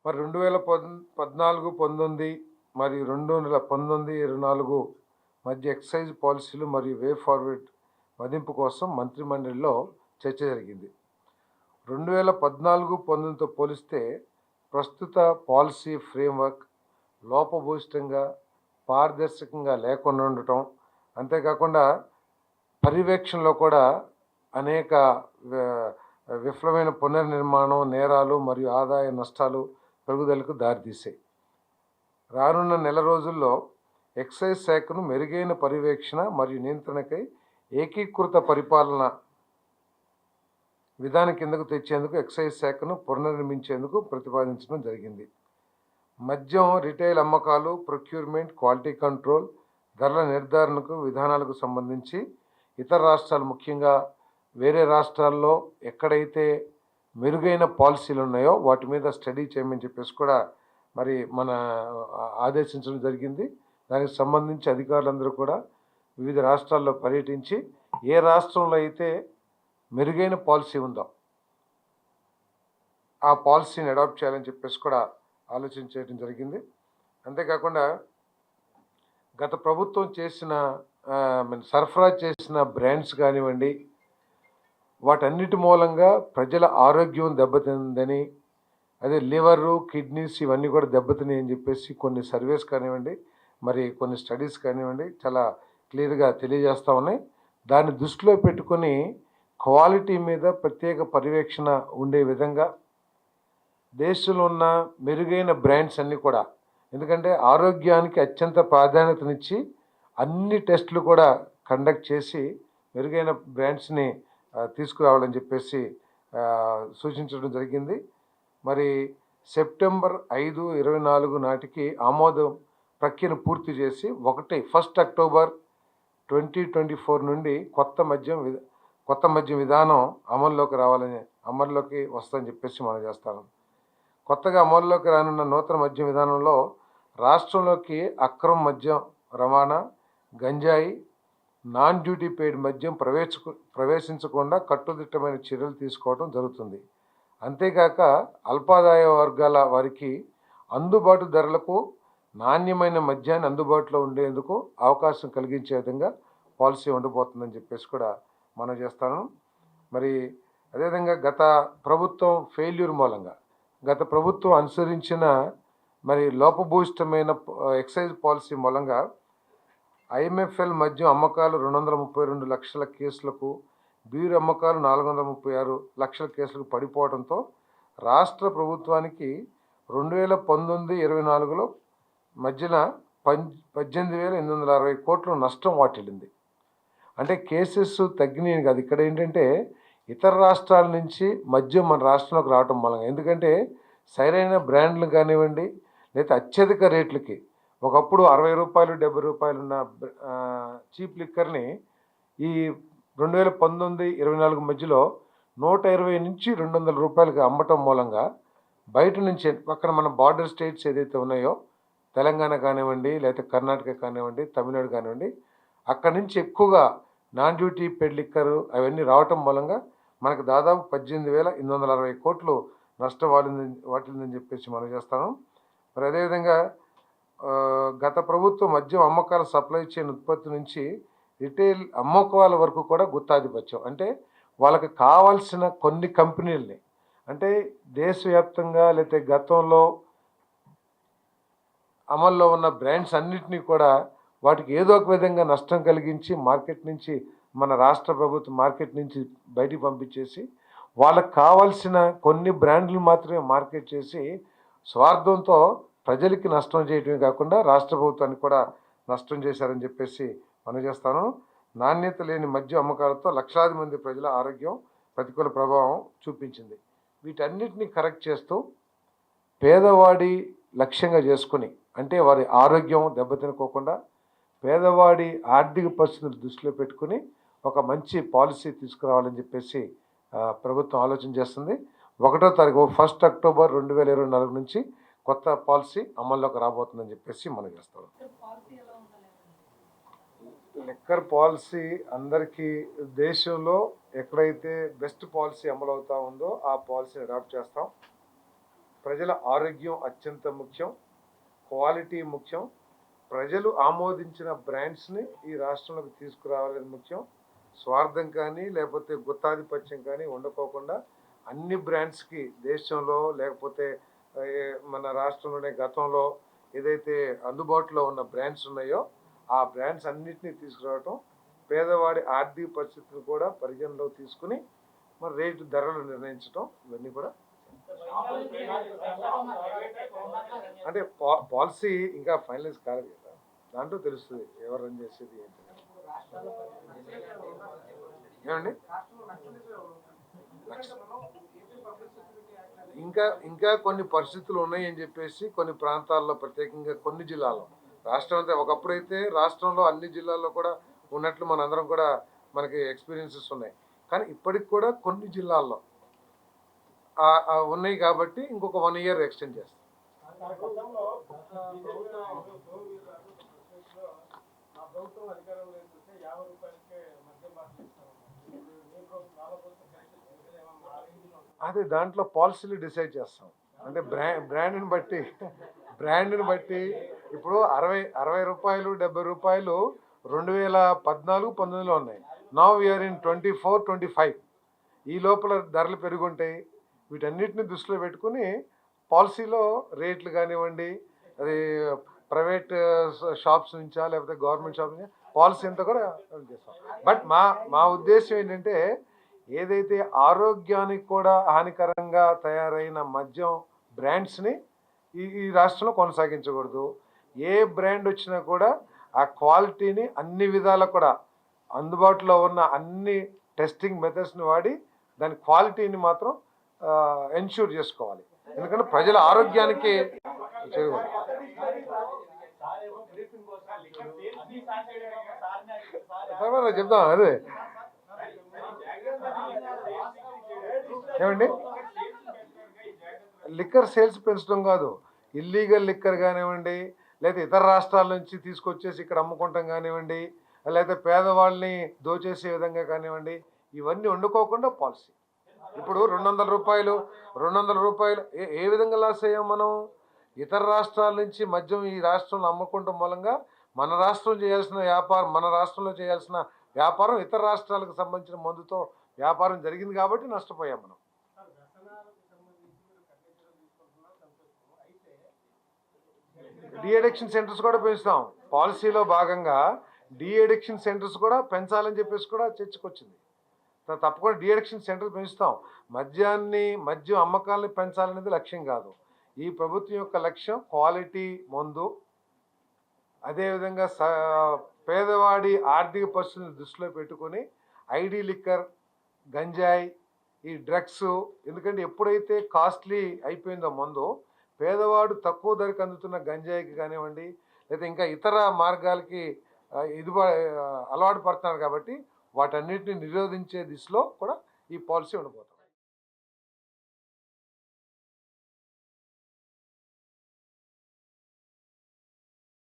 మరి 2014, 19 మరియు 2019, 24 మధ్య ఎక్సైజ్ పాలసీలు మరియు వే ఫార్వర్డ్ మదింపు కోసం మంత్రిమండలిలో చర్చ జరిగింది. 2014, 19తో పోలిస్తే ప్రస్తుత పాలసీ ఫ్రేమ్వర్క్ లోపభూయిష్టంగా, పారదర్శకంగా లేకుండా ఉండటం, అంతేకాకుండా పర్యవేక్షణలో కూడా అనేక విఫలమైన పునర్నిర్మాణం, నేరాలు మరియు ఆదాయ నష్టాలు పెరుగుదలకు దారితీశాయి. రానున్న నెల రోజుల్లో ఎక్సైజ్ శాఖను మెరుగైన పర్యవేక్షణ మరియు నియంత్రణకై ఏకీకృత పరిపాలన విధానం కిందకు తెచ్చేందుకు ఎక్సైజ్ శాఖను పునర్నిర్మించేందుకు ప్రతిపాదించడం జరిగింది. మద్యం రిటైల్ అమ్మకాలు, ప్రొక్యూర్మెంట్, క్వాలిటీ కంట్రోల్, ధరల నిర్ధారణకు విధానాలకు సంబంధించి ఇతర రాష్ట్రాలు, ముఖ్యంగా వేరే రాష్ట్రాల్లో ఎక్కడైతే మెరుగైన పాలసీలు ఉన్నాయో వాటి మీద స్టడీ చేయమని చెప్పేసి కూడా మరి మన ఆదేశించడం జరిగింది. దానికి సంబంధించి అధికారులందరూ కూడా వివిధ రాష్ట్రాల్లో పర్యటించి ఏ రాష్ట్రంలో అయితే మెరుగైన పాలసీ ఉందో ఆ పాలసీని అడాప్ట్ చేయాలని చెప్పేసి కూడా ఆలోచన చేయడం జరిగింది. అంతేకాకుండా గత ప్రభుత్వం చేసిన సరఫరా చేసిన బ్రాండ్స్ కానివ్వండి, వాటన్నిటి మూలంగా ప్రజల ఆరోగ్యం దెబ్బతిందని, అదే లివరు, కిడ్నీస్ ఇవన్నీ కూడా దెబ్బతిన్నాయి అని చెప్పేసి కొన్ని సర్వేస్ కానివ్వండి, మరి కొన్ని స్టడీస్ కానివ్వండి చాలా క్లియర్గా తెలియజేస్తూ ఉన్నాయి. దాన్ని దృష్టిలో పెట్టుకొని క్వాలిటీ మీద ప్రత్యేక పర్యవేక్షణ ఉండే విధంగా దేశంలో ఉన్న మెరుగైన బ్రాండ్స్ అన్నీ కూడా, ఎందుకంటే ఆరోగ్యానికి అత్యంత ప్రాధాన్యతనిచ్చి అన్ని టెస్టులు కూడా కండక్ట్ చేసి మెరుగైన బ్రాండ్స్ని తీసుకురావాలని చెప్పేసి సూచించడం జరిగింది. మరి సెప్టెంబర్ 5, 24 నాటికి ఆమోదం ప్రక్రియను పూర్తి చేసి 1 అక్టోబర్ 2024 నుండి కొత్త మద్యం విధానం అమల్లోకి వస్తుందని చెప్పేసి మనం చేస్తాను. కొత్తగా అమల్లోకి రానున్న నూతన మద్యం విధానంలో రాష్ట్రంలోకి అక్రమ మద్యం రవాణా, గంజాయి, నాన్ డ్యూటీ పెయిడ్ మద్యం ప్రవేశించకుండా కట్టుదిట్టమైన చర్యలు తీసుకోవడం జరుగుతుంది. అంతేకాక అల్పాదాయ వర్గాల వారికి అందుబాటు ధరలకు నాణ్యమైన మద్యాన్ని అందుబాటులో ఉండేందుకు అవకాశం కలిగించే విధంగా పాలసీ ఉండబోతుందని చెప్పేసి కూడా మనం చేస్తాను. మరి అదేవిధంగా గత ప్రభుత్వం ఫెయిల్యూర్ మూలంగా గత ప్రభుత్వం అనుసరించిన మరి లోపభూయిష్టమైన ఎక్సైజ్ పాలసీ మూలంగా ఐఎంఎఫ్ఎల్ మద్యం అమ్మకాలు 232 లక్షల కేసులకు, బీరు అమ్మకాలు 436 లక్షల కేసులకు పడిపోవడంతో రాష్ట్ర ప్రభుత్వానికి 2019-24లో మధ్యన 18,860 కోట్ల నష్టం వాటిల్లింది. అంటే కేసెస్ తగ్గినాయి కాదు, ఇక్కడ ఏంటంటే ఇతర రాష్ట్రాల నుంచి మద్యం మన రాష్ట్రంలోకి రావటం మూలంగా, ఎందుకంటే సరైన బ్రాండ్లు కానివ్వండి లేదా అత్యధిక రేట్లకి ఒకప్పుడు 60 రూపాయలు, 70 రూపాయలు ఉన్న చీప్ లిక్కర్ని ఈ 2019-24 మధ్యలో 120 నుంచి 200 రూపాయలకి అమ్మటం మూలంగా బయట నుంచి పక్కన మన బార్డర్ స్టేట్స్ ఏదైతే ఉన్నాయో, తెలంగాణ కానివ్వండి, లేకపోతే కర్ణాటక కానివ్వండి, తమిళనాడు కానివ్వండి, అక్కడి నుంచి ఎక్కువగా నాన్ డ్యూటీ పెయిడ్ లిక్కర్ అవన్నీ రావటం మూలంగా మనకు దాదాపు 18,860 కోట్లు నష్టం వాటిందని చెప్పేసి మనం చేస్తాను. మరి అదేవిధంగా గత ప్రభుత్వం మద్యం అమ్మకాల సప్లై చైన్ ఉత్పత్తి నుంచి రిటైల్ అమ్మకాల వరకు కూడా గుత్తాధిపత్యం, అంటే వాళ్ళకి కావాల్సిన కొన్ని కంపెనీలని, అంటే దేశవ్యాప్తంగా లేకపోతే గతంలో అమల్లో ఉన్న బ్రాండ్స్ అన్నిటినీ కూడా వాటికి ఏదో ఒక విధంగా నష్టం కలిగించి మన రాష్ట్ర ప్రభుత్వం మార్కెట్ నుంచి బయటికి పంపించేసి వాళ్ళకి కావాల్సిన కొన్ని బ్రాండ్లు మాత్రమే మార్కెట్ చేసి స్వార్థంతో ప్రజలకి నష్టం చేయడమే కాకుండా రాష్ట్ర ప్రభుత్వానికి కూడా నష్టం చేశారని చెప్పేసి మనం చేస్తాను. నాణ్యత లేని మద్యం అమ్మకాలతో లక్షలాది మంది ప్రజల ఆరోగ్యం ప్రతికూల ప్రభావం చూపించింది. వీటన్నిటిని కరెక్ట్ చేస్తూ పేదవాడి లక్ష్యంగా చేసుకుని, అంటే వారి ఆరోగ్యం దెబ్బతినుకోకుండా పేదవాడి ఆర్థిక పరిస్థితులు దృష్టిలో పెట్టుకుని ఒక మంచి పాలసీ తీసుకురావాలని చెప్పేసి ప్రభుత్వం ఆలోచన చేస్తుంది. 1 అక్టోబర్ 2024 నుంచి కొత్త పాలసీ అమల్లోకి రాబోతుందని చెప్పేసి మనం చేస్తాం. లిక్కర్ పాలసీ అందరికీ దేశంలో ఎక్కడైతే బెస్ట్ పాలసీ అమలు అవుతా ఉందో ఆ పాలసీని అడాప్ట్ చేస్తాం. ప్రజల ఆరోగ్యం అత్యంత ముఖ్యం, క్వాలిటీ ముఖ్యం, ప్రజలు ఆమోదించిన బ్రాండ్స్ని ఈ రాష్ట్రంలోకి తీసుకురావాలని ముఖ్యం. స్వార్థం కానీ లేకపోతే గుత్తాధిపత్యం కానీ ఉండకోకుండా అన్ని బ్రాండ్స్కి దేశంలో లేకపోతే మన రాష్ట్రంలోనే గతంలో ఏదైతే అందుబాటులో ఉన్న బ్రాండ్స్ ఉన్నాయో ఆ బ్రాండ్స్ అన్నిటినీ తీసుకురావటం, పేదవాడి ఆర్థిక పరిస్థితిని కూడా పరిగణలో తీసుకుని మరి రేటు ధరలు నిర్ణయించడం, ఇవన్నీ కూడా అంటే పాలసీ ఇంకా ఫైనలైజ్ కాలేదు కదా, దాంట్లో తెలుస్తుంది ఎవరు రన్ చేసేది ఏంటి. ఏమండి ఇంకా కొన్ని పరిస్థితులు ఉన్నాయి అని చెప్పేసి కొన్ని ప్రాంతాల్లో, ప్రత్యేకంగా కొన్ని జిల్లాల్లో, రాష్ట్రం అంతా ఒకప్పుడైతే రాష్ట్రంలో అన్ని జిల్లాల్లో కూడా ఉన్నట్లు మనందరం కూడా మనకి ఎక్స్పీరియన్సెస్ ఉన్నాయి. కానీ ఇప్పటికి కూడా కొన్ని జిల్లాల్లో ఉన్నాయి కాబట్టి ఇంకొక 1 year ఎక్స్టెండ్ చేస్తాం. అదే దాంట్లో పాలసీలు డిసైడ్ చేస్తాం. అంటే బ్రాండ్ని బట్టి ఇప్పుడు 60 రూపాయలు 70 రూపాయలు 2014-19లో ఉన్నాయి. Now we're in 24-25. ఈ లోపల ధరలు పెరుగుంటాయి. వీటన్నిటిని దృష్టిలో పెట్టుకుని పాలసీలో రేట్లు కానివ్వండి, అది ప్రైవేట్ షాప్స్ నుంచా లేకపోతే గవర్నమెంట్ షాప్స్ నుంచా పాలసీ అంతా కూడా చేస్తాం. బట్ మా ఉద్దేశం ఏంటంటే ఏదైతే ఆరోగ్యానికి కూడా హానికరంగా తయారైన మద్యం బ్రాండ్స్ని ఈ రాష్ట్రంలో కొనసాగించకూడదు. ఏ బ్రాండ్ వచ్చినా కూడా ఆ క్వాలిటీని అన్ని విధాలా కూడా అందుబాటులో ఉన్న అన్ని టెస్టింగ్ మెథడ్స్ని వాడి దాని క్వాలిటీని మాత్రం ఎన్ష్యూర్ చేసుకోవాలి. ఎందుకంటే ప్రజల ఆరోగ్యానికి చెప్తాం. అదే ఏమండి, లిక్కర్ సేల్స్ పెంచడం కాదు, ఇల్లీగల్ లిక్కర్ కానివ్వండి, లేదా ఇతర రాష్ట్రాల నుంచి తీసుకొచ్చేసి ఇక్కడ అమ్ముకుంటాం కానివ్వండి, లేదా పేదవాళ్ళని దోచేసే విధంగా కానివ్వండి, ఇవన్నీ వండుకోకుండా పాలసీ. ఇప్పుడు 200 రూపాయలు ఏ విధంగా లాస్ అయ్యాం మనం? ఇతర రాష్ట్రాల నుంచి మద్యం ఈ రాష్ట్రంలో అమ్ముకుంటాం మూలంగా మన రాష్ట్రంలో చేయాల్సిన వ్యాపారం ఇతర రాష్ట్రాలకు సంబంధించిన మందుతో వ్యాపారం జరిగింది కాబట్టి నష్టపోయాం మనం. డీ అడిక్షన్ సెంటర్స్ కూడా పెంచుతాం. పాలసీలో భాగంగా డీ అడిక్షన్ సెంటర్స్ కూడా పెంచాలని చెప్పేసి కూడా చర్చకొచ్చింది. తప్పకుండా డీ అడిక్షన్ సెంటర్ పెంచుతాం. మద్యం అమ్మకాలని పెంచాలనేది లక్ష్యం కాదు. ఈ ప్రభుత్వం యొక్క లక్ష్యం క్వాలిటీ మందు, అదేవిధంగా పేదవాడి ఆర్థిక పరిస్థితిని దృష్టిలో పెట్టుకొని ఐడి లిక్కర్, గంజాయి, ఈ డ్రగ్స్, ఎందుకంటే ఎప్పుడైతే కాస్ట్లీ అయిపోయిందో మందు, పేదవాడు తక్కువ ధరకు అందుతున్న గంజాయికి కానివ్వండి లేదా ఇంకా ఇతర మార్గాలకి అలవాటు పడుతున్నారు కాబట్టి వాటన్నిటిని నిరోధించే దిశలో కూడా ఈ పాలసీ ఉండబోతుంది.